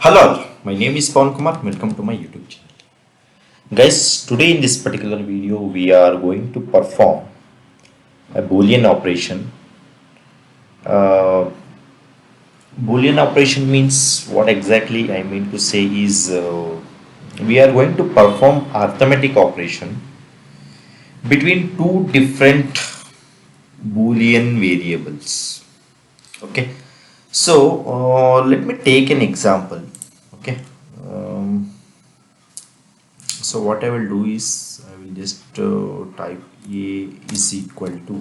Hello, my name is Pavan Kumar. Welcome to my YouTube channel. Guys, today in this particular video, we are going to perform a boolean operation. Uh, Boolean operation means what exactly I mean to say is we are going to perform arithmetic operation between two different boolean variables. Okay, so let me take an example. Okay. So what I will do is I will just type a is equal to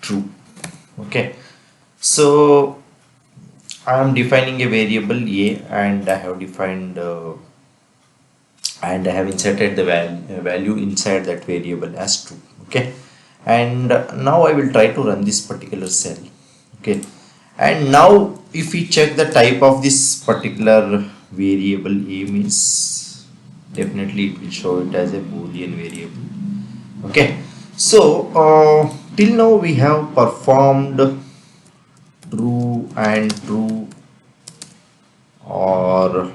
true. Okay, so I am defining a variable a and I have defined and I have inserted the value inside that variable as true. Okay, and now I will try to run this particular cell. Okay, and now if we check the type of this particular variable a means definitely it will show it as a boolean variable. Okay, so till now we have performed true and true, or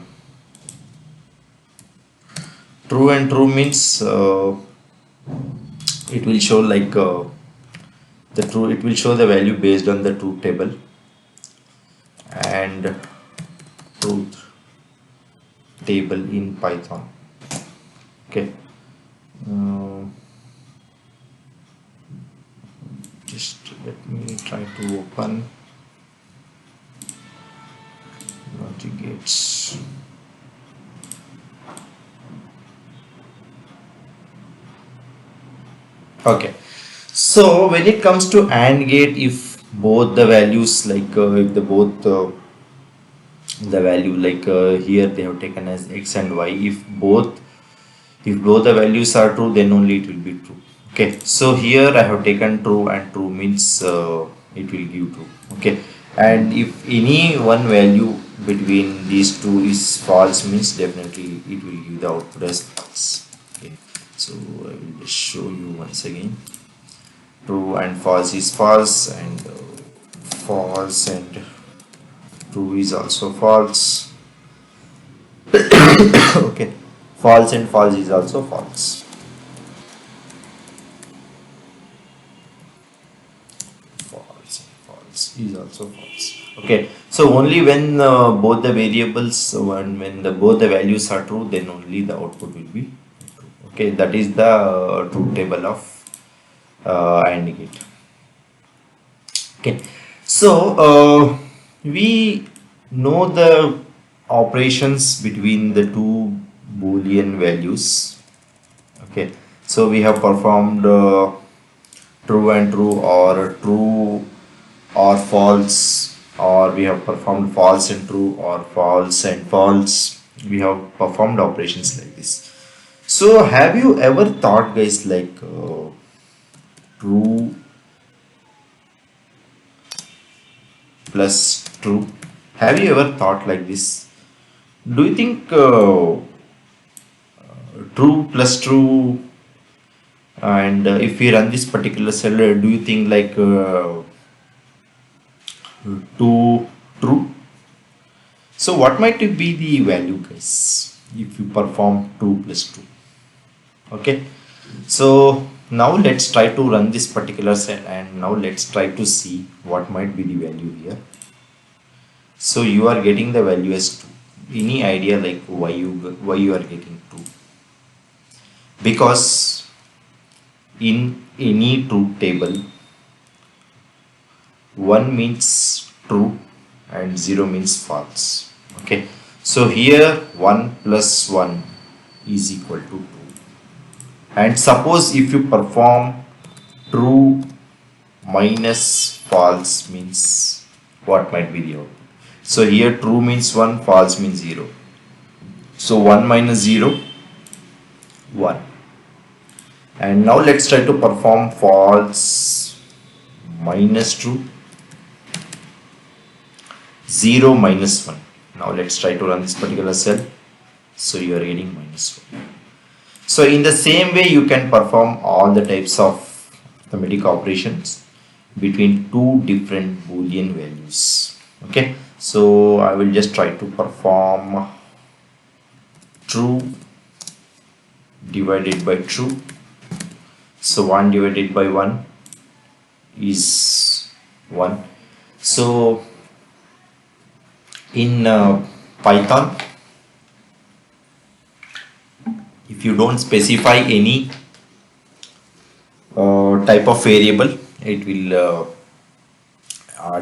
true and true means it will show like the true, it will show the value based on the truth table, and truth table in Python. Okay, just let me try to open logic gates. Okay, so when it comes to AND gate, if both the values like if the both the value like here they have taken as x and y, if both the values are true, then only it will be true. Okay, so here I have taken true, and true means it will give true. Okay, and if any one value between these two is false means definitely it will give the output as false. Okay, so I will just show you once again. True and false is false, and false and true is also false. Okay, false and false is also false. False and false is also false. Okay, so only when both the variables, when both the values are true, then only the output will be true. Okay, that is the truth table of AND gate. Okay, so we know the operations between the two boolean values. Okay, so we have performed true and true, or true or false, or we have performed false and true, or false and false. We have performed operations like this. So have you ever thought, guys, like true plus true? Have you ever thought like this? Do you think true plus true, and if we run this particular cell, do you think like two true? So what might be the value, guys, if you perform 2 plus 2? Okay, so now let's try to run this particular cell, and now let's try to see what might be the value here. So you are getting the value as 2. Any idea like why you are getting 2? Because in any truth table, 1 means true and 0 means false. Okay, so here 1 plus 1 is equal to 2, and suppose if you perform true minus false means what might be the output? So here true means 1, false means 0. So 1 minus 0, 1. And now let's try to perform false minus true, 0 minus 1. Now let's try to run this particular cell. So you are getting minus 1. So in the same way you can perform all the types of arithmetic operations between two different boolean values. Okay, So I will just try to perform true divided by true. So 1 divided by 1 is 1. So in Python, if you don't specify any type of variable, it will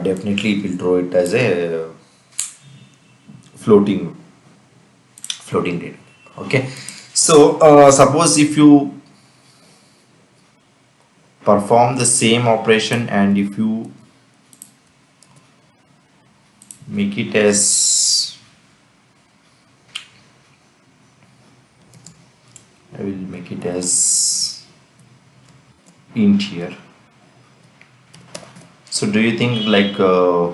definitely it will throw it as a floating data. Okay, so suppose if you perform the same operation and if you make it as, I will make it as int here. So do you think like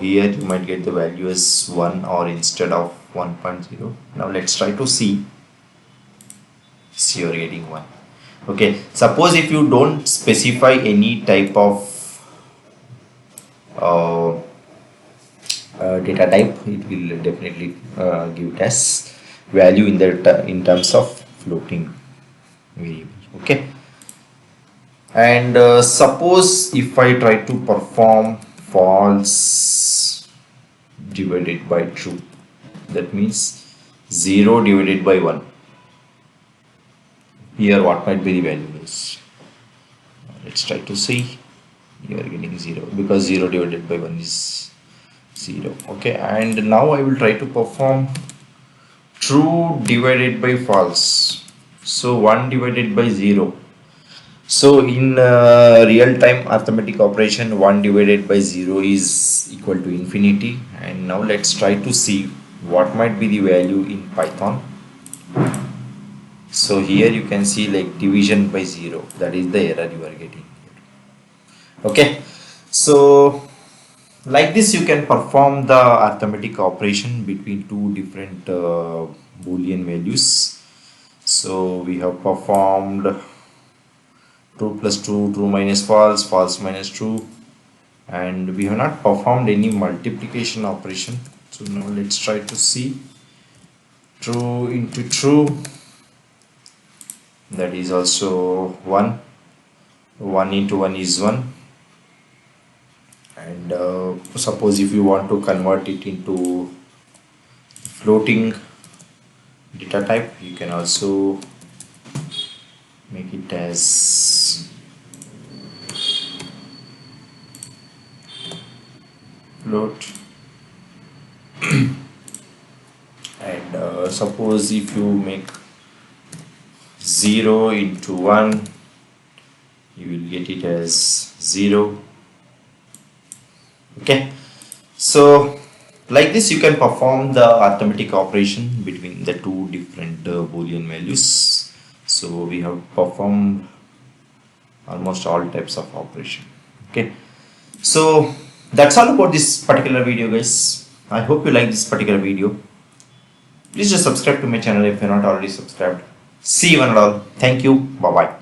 here you might get the value as 1 or instead of 1.0? Now let's try to see. So you're getting 1. Okay, suppose if you don't specify any type of data type, it will definitely give it as value in the in terms of floating variable. Okay, and suppose if I try to perform false divided by true, that means 0 divided by 1. Here what might be the value is, let's try to see. You are getting 0 because 0 divided by 1 is 0. Okay, and now I will try to perform true divided by false. So 1 divided by 0. So in real time arithmetic operation, 1 divided by 0 is equal to infinity. And now let's try to see what might be the value in Python. So here you can see like division by 0, that is the error you are getting. Okay, so like this you can perform the arithmetic operation between two different boolean values. So we have performed true plus true, true minus false, false minus true, and we have not performed any multiplication operation. So now let's try to see true into true, that is also 1. 1 into 1 is 1. And suppose if you want to convert it into floating data type, you can also make it as float. And suppose if you make 0 into 1, you will get it as 0. Okay, so like this you can perform the arithmetic operation between the two different boolean values. So we have performed almost all types of operation. Okay, so that's all about this particular video, guys. I hope you like this particular video. Please just subscribe to my channel if you're not already subscribed. See you one and all. Thank you. Bye bye.